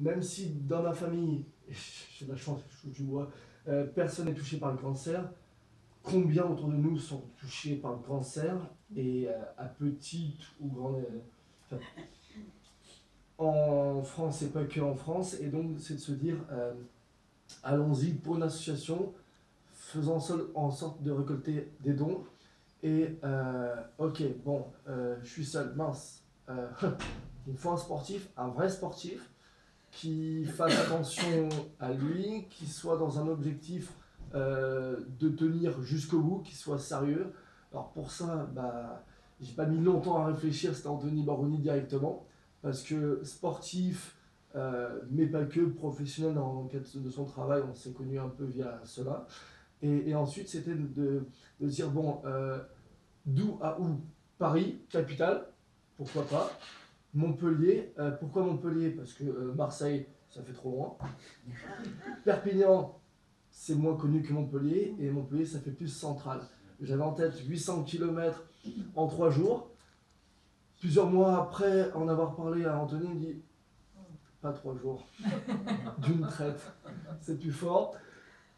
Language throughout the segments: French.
même si dans ma famille, j'ai de la chance, je touche du bois, personne n'est touché par le cancer, combien autour de nous sont touchés par le cancer et à petite ou grande... enfin, en France et pas que en France, et donc c'est de se dire allons-y pour une association, faisant en sorte de récolter des dons. Et ok, bon, je suis seul, mince. Il faut un sportif, un vrai sportif, qui fasse attention à lui, qui soit dans un objectif de tenir jusqu'au bout, qui soit sérieux. Alors pour ça, bah, j'ai pas mis longtemps à réfléchir, c'était Anthony Baroni directement, parce que sportif, mais pas que, professionnel dans le cadre de son travail, on s'est connu un peu via cela. Et ensuite, c'était de dire, bon, d'où à où? Paris, capitale, pourquoi pas. Montpellier, pourquoi Montpellier? Parce que Marseille, ça fait trop loin. Perpignan, c'est moins connu que Montpellier, et Montpellier, ça fait plus central. J'avais en tête 800 km en 3 jours. Plusieurs mois après en avoir parlé à Anthony, il me dit pas 3 jours, d'une traite, c'est plus fort.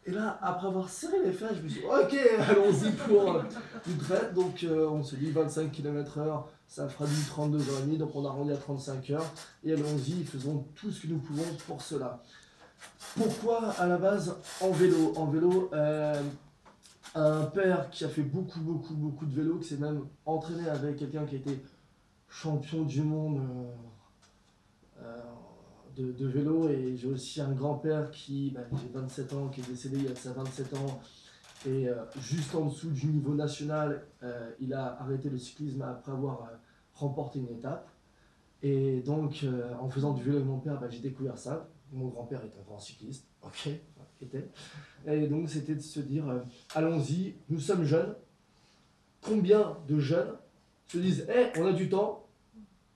Et là, après avoir serré les fesses, je me suis dit, ok, allons-y pour une traite. Donc on se dit 25 km/h, ça fera du 32h30, donc on arrondit à 35 heures. Et allons-y, faisons tout ce que nous pouvons pour cela. Pourquoi à la base en vélo? En vélo, un père qui a fait beaucoup de vélo, qui s'est même entraîné avec quelqu'un qui a été champion du monde de vélo, et j'ai aussi un grand-père qui, j'ai 27 ans, qui est décédé il y a de ça 27 ans, et juste en dessous du niveau national, il a arrêté le cyclisme après avoir remporté une étape. Et donc, en faisant du vélo avec mon père, j'ai découvert ça. Mon grand-père est un grand cycliste, ok, était. Et donc, c'était de se dire, allons-y, nous sommes jeunes. Combien de jeunes se disent, on a du temps,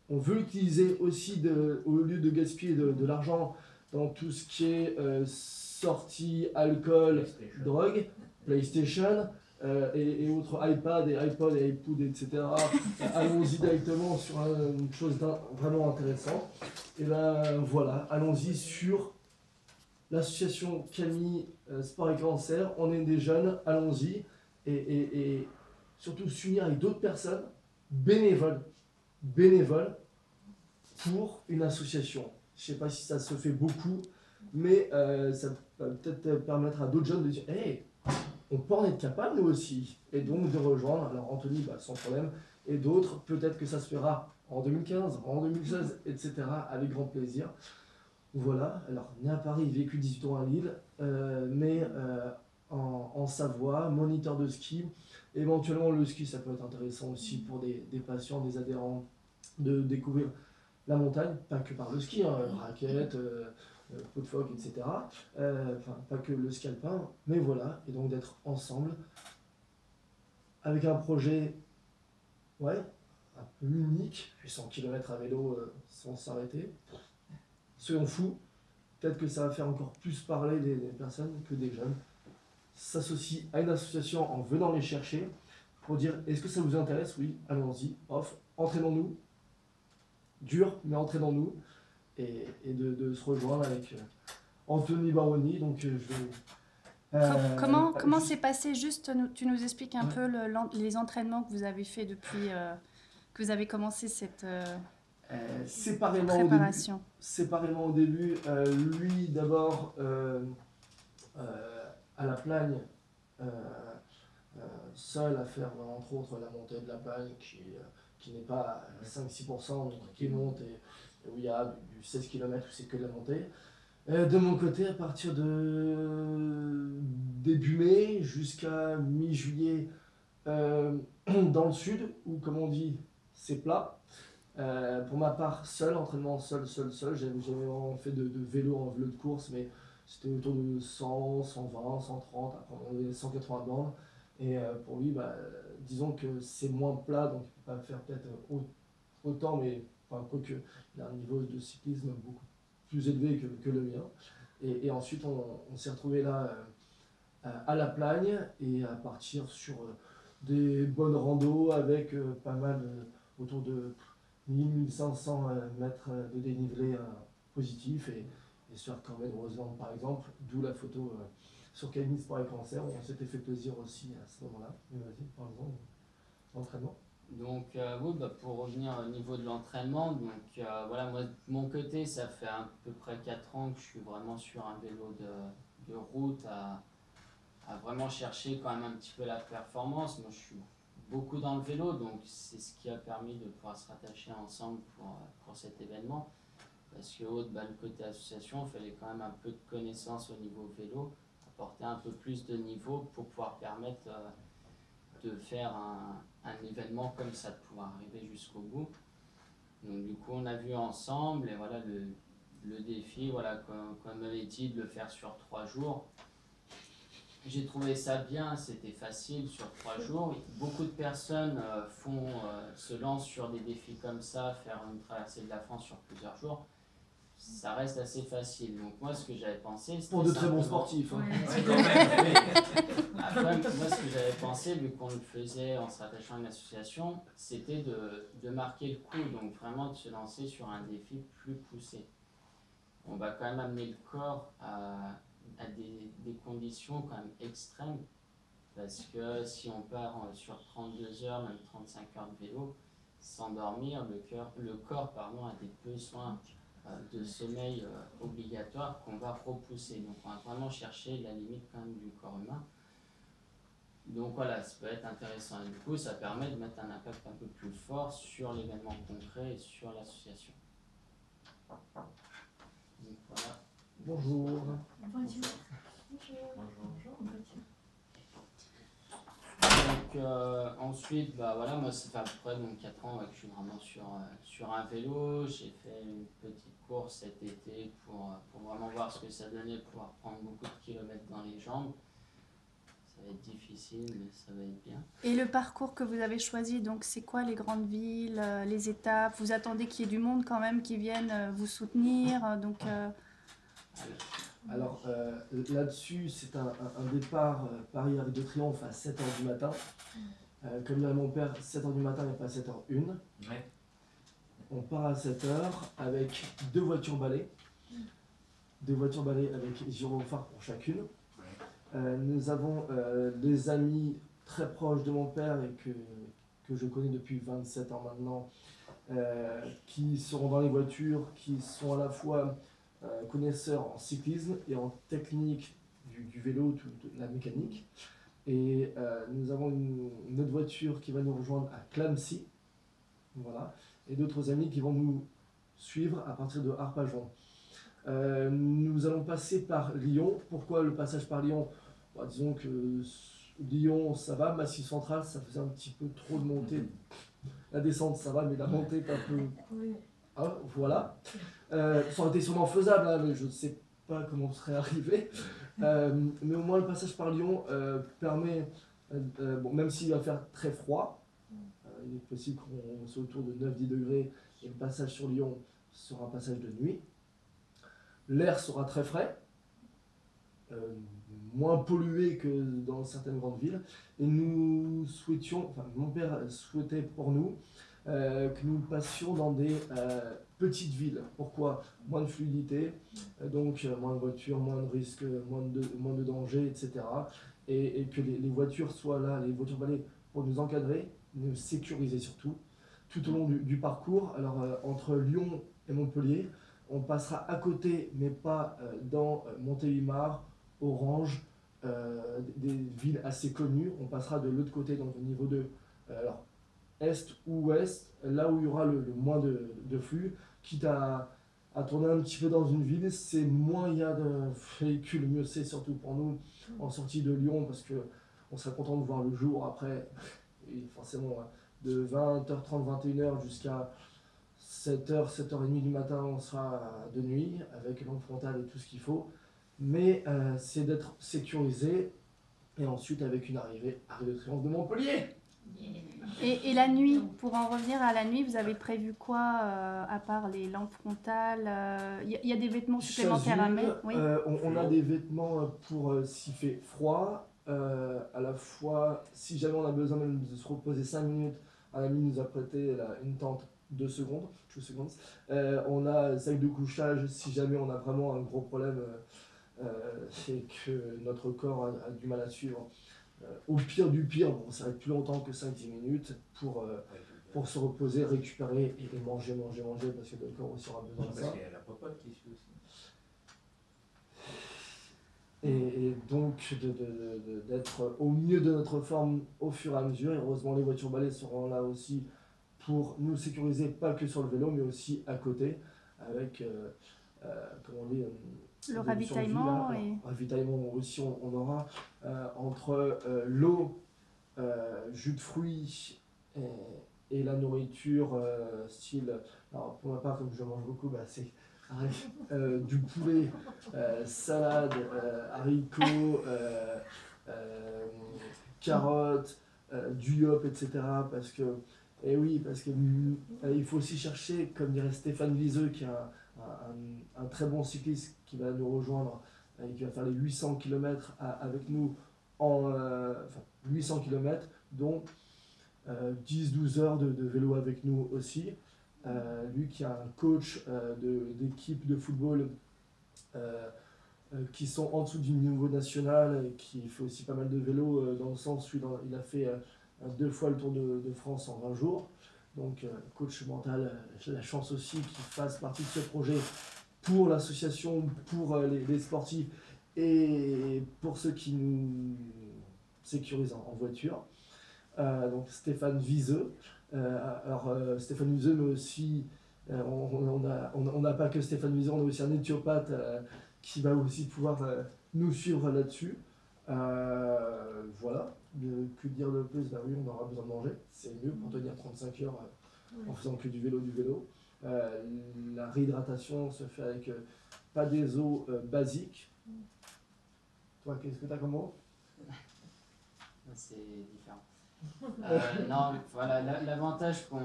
on veut utiliser aussi, au lieu de gaspiller de l'argent dans tout ce qui est sortie, alcool, drogue, PlayStation et autres iPad et iPod et iPod, etc. Allons-y directement sur une chose vraiment intéressante. Et ben voilà, allons-y sur l'association Camille Sport et Cancer. On est des jeunes, allons-y. Et surtout s'unir avec d'autres personnes bénévoles pour une association. Je ne sais pas si ça se fait beaucoup, mais ça va peut-être permettre à d'autres jeunes de dire hey, on peut en être capable nous aussi. Et donc de rejoindre, alors Anthony, sans problème, et d'autres, peut-être que ça se fera en 2015, en 2016, etc. avec grand plaisir. Voilà, alors né à Paris, vécu 18 ans à Lille, mais en Savoie, moniteur de ski. Éventuellement, le ski, ça peut être intéressant aussi pour des patients, des adhérents, de découvrir la montagne, pas que par le ski, raquettes, pot de phoque, etc. Enfin, pas que le ski alpin, mais voilà, et donc d'être ensemble avec un projet, ouais, un peu unique, 800 km à vélo sans s'arrêter. Soyons fous, peut-être que ça va faire encore plus parler des personnes que des jeunes. S'associer à une association en venant les chercher pour dire est-ce que ça vous intéresse? Oui, allons-y, off, entraînons-nous. Dur, mais entraînons-nous. Et de se rejoindre avec Anthony Baroni. Donc, comment s'est passé, juste, tu nous expliques un peu les entraînements que vous avez fait depuis que vous avez commencé cette préparation. Séparément au début, lui d'abord à la Plagne, seul à faire entre autres la montée de la Plagne qui n'est pas à 5-6%, qui monte et où il y a du 16 km où c'est que de la montée. De mon côté, à partir de début mai jusqu'à mi-juillet, dans le sud, où comme on dit, c'est plat. Pour ma part, seul, entraînement seul. J'ai vraiment fait de vélo en vélo de course, mais c'était autour de 100, 120, 130, après on avait 180 bornes. Et pour lui, disons que c'est moins plat, donc il ne peut pas faire peut-être autant, mais enfin, quoique, il a un niveau de cyclisme beaucoup plus élevé que le mien. Et ensuite, on s'est retrouvé là à la Plagne et à partir sur des bonnes randos avec pas mal, autour de 1000-1500 mètres de dénivelé positif les sœurs Corben Roseland par exemple, d'où la photo sur Camille Sport et Cancer. On s'était fait plaisir aussi à ce moment-là. Mais vas-y, parlons d'entraînement. Donc oui, pour revenir au niveau de l'entraînement, voilà, moi de mon côté, ça fait à peu près 4 ans que je suis vraiment sur un vélo de route à vraiment chercher quand même un petit peu la performance. Moi je suis beaucoup dans le vélo, donc c'est ce qui a permis de pouvoir se rattacher ensemble pour cet événement. Parce que le côté association, il fallait quand même un peu de connaissances au niveau vélo, apporter un peu plus de niveau pour pouvoir permettre de faire un événement comme ça, de pouvoir arriver jusqu'au bout. Donc du coup on a vu ensemble et voilà le défi, voilà, comme on m'avait dit, de le faire sur 3 jours. J'ai trouvé ça bien, c'était facile sur 3 jours. Beaucoup de personnes se lancent sur des défis comme ça, faire une traversée de la France sur plusieurs jours. Ça reste assez facile. Donc moi ce que j'avais pensé, c'était pour de très bons sportifs. Hein. Ouais, quand même. Après, moi ce que j'avais pensé, vu qu'on le faisait en se rattachant à une association, c'était de marquer le coup, donc vraiment de se lancer sur un défi plus poussé. On va quand même amener le corps à des conditions quand même extrêmes, parce que si on part sur 32 heures, même 35 heures de vélo, sans dormir, le corps a des besoins de sommeil obligatoire qu'on va repousser. Donc on va vraiment chercher la limite quand même du corps humain. Donc voilà, ça peut être intéressant. Et du coup, ça permet de mettre un impact un peu plus fort sur l'événement concret et sur l'association. Donc voilà. Bonjour. Bonjour. Donc ensuite, voilà, moi ça fait à peu près 4 ans que je suis vraiment sur un vélo. J'ai fait une petite course cet été pour vraiment voir ce que ça donnait, pouvoir prendre beaucoup de kilomètres dans les jambes. Ça va être difficile, mais ça va être bien. Et le parcours que vous avez choisi, donc c'est quoi les grandes villes, les étapes? Vous attendez qu'il y ait du monde quand même qui vienne vous soutenir, Alors là-dessus, c'est un départ Paris Arc de Triomphe à 7h du matin. Comme dirait mon père, 7h du matin et pas 7h01. Ouais. On part à 7h avec 2 voitures balais. 2 voitures balais avec gyrophare pour chacune. Nous avons des amis très proches de mon père et que je connais depuis 27 ans maintenant, qui seront dans les voitures, qui sont à la fois connaisseurs en cyclisme et en technique du vélo, de la mécanique. Et nous avons une autre voiture qui va nous rejoindre à Clamecy, voilà, et d'autres amis qui vont nous suivre à partir de Arpajon. Nous allons passer par Lyon. Pourquoi le passage par Lyon? Disons que Lyon ça va, Massif Central ça faisait un petit peu trop de montée. La descente ça va, mais la montée est un peu... Ah, voilà. Ça aurait été sûrement faisable, hein, mais je ne sais pas comment on serait arrivé. Mais au moins le passage par Lyon permet, même s'il va faire très froid, il est possible qu'on soit autour de 9-10 degrés, et le passage sur Lyon sera un passage de nuit. L'air sera très frais, moins pollué que dans certaines grandes villes. Et nous souhaitions, enfin mon père souhaitait pour nous, que nous passions dans des petites villes. Pourquoi? Moins de fluidité, donc moins de voitures, moins de risques, moins de dangers, etc. Et que les voitures soient là, les voitures balais, pour nous encadrer, nous sécuriser surtout, tout au long du parcours. Alors entre Lyon et Montpellier, on passera à côté, mais pas dans Montélimar, Orange, des villes assez connues. On passera de l'autre côté, donc au niveau de est ou ouest, là où il y aura le moins de flux, quitte à tourner un petit peu dans une ville, c'est moins il y a de véhicules, mieux c'est, surtout pour nous en sortie de Lyon, parce que on serait content de voir le jour après, et forcément de 20h30, 21h jusqu'à 7h, 7h30 du matin, on sera de nuit, avec lampe frontale et tout ce qu'il faut, mais c'est d'être sécurisé, et ensuite avec une arrivée Arc de Triomphe de Montpellier. Et la nuit, pour en revenir à la nuit, vous avez prévu quoi à part les lampes frontales? Il y a des vêtements supplémentaires à mettre? Oui. On a des vêtements pour s'il fait froid, à la fois si jamais on a besoin même de se reposer 5 minutes, un ami nous a prêté une tente 2 secondes. On a un sac de couchage si jamais on a vraiment un gros problème et que notre corps a du mal à suivre. Au pire du pire, bon, ça va être plus longtemps que 5-10 minutes pour se reposer, récupérer et manger parce que notre corps aussi aura besoin de ça. Parce qu'il y a la popote qui suit aussi. Et donc d'être au mieux de notre forme au fur et à mesure. Et heureusement, les voitures balais seront là aussi pour nous sécuriser, pas que sur le vélo, mais aussi à côté, avec, comment on dit, Le des ravitaillement options de vie, et... là. Ravitaillement aussi, on aura entre l'eau, jus de fruits et la nourriture, style, alors pour ma part, comme je mange beaucoup, bah, c'est du poulet, salade, haricots, carottes, du yop, etc. Parce que, et oui, parce que il faut aussi chercher, comme dirait Stéphane Viseux, qui est un très bon cycliste qui va nous rejoindre et qui va faire les 800 km avec nous, enfin 800 km, dont 10-12 heures de vélo avec nous aussi. Lui qui est un coach d'équipe de football qui sont en dessous du niveau national et qui fait aussi pas mal de vélo dans le sens où il a fait 2 fois le Tour de France en 20 jours. Donc coach mental, j'ai la chance aussi qu'il fasse partie de ce projet pour l'association, pour les sportifs et pour ceux qui nous sécurisent en voiture. Donc Stéphane Viseux. Stéphane Viseux, mais aussi, on n'a pas que Stéphane Viseux, on a aussi un éthiopathe qui va aussi pouvoir nous suivre là-dessus. Voilà, que dire de plus? Bah oui, on aura besoin de manger, c'est mieux pour tenir 35 heures en faisant que du vélo. La réhydratation se fait avec pas des eaux basiques. Toi, qu'est-ce que tu as comme eau? C'est différent. Non, voilà, l'avantage qu'on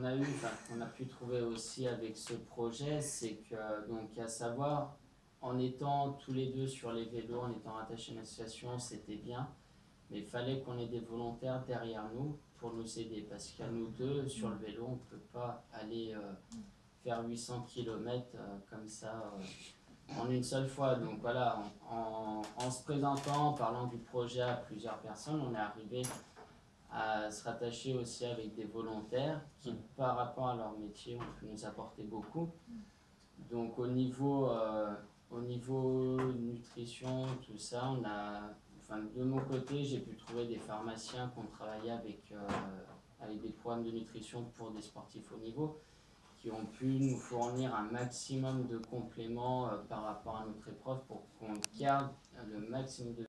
a eu, qu'on a pu trouver aussi avec ce projet, c'est que, donc, à savoir, en étant tous les deux sur les vélos, en étant rattachés à une association, c'était bien, mais il fallait qu'on ait des volontaires derrière nous pour nous aider, parce qu'à nous deux, sur le vélo, on ne peut pas aller faire 800 km comme ça en une seule fois. Donc voilà, en se présentant, en parlant du projet à plusieurs personnes, on est arrivé à se rattacher aussi avec des volontaires qui, par rapport à leur métier, ont pu nous apporter beaucoup. Donc au niveau nutrition, tout ça, de mon côté, j'ai pu trouver des pharmaciens qui ont travaillé avec des programmes de nutrition pour des sportifs haut niveau, qui ont pu nous fournir un maximum de compléments par rapport à notre épreuve pour qu'on garde le maximum de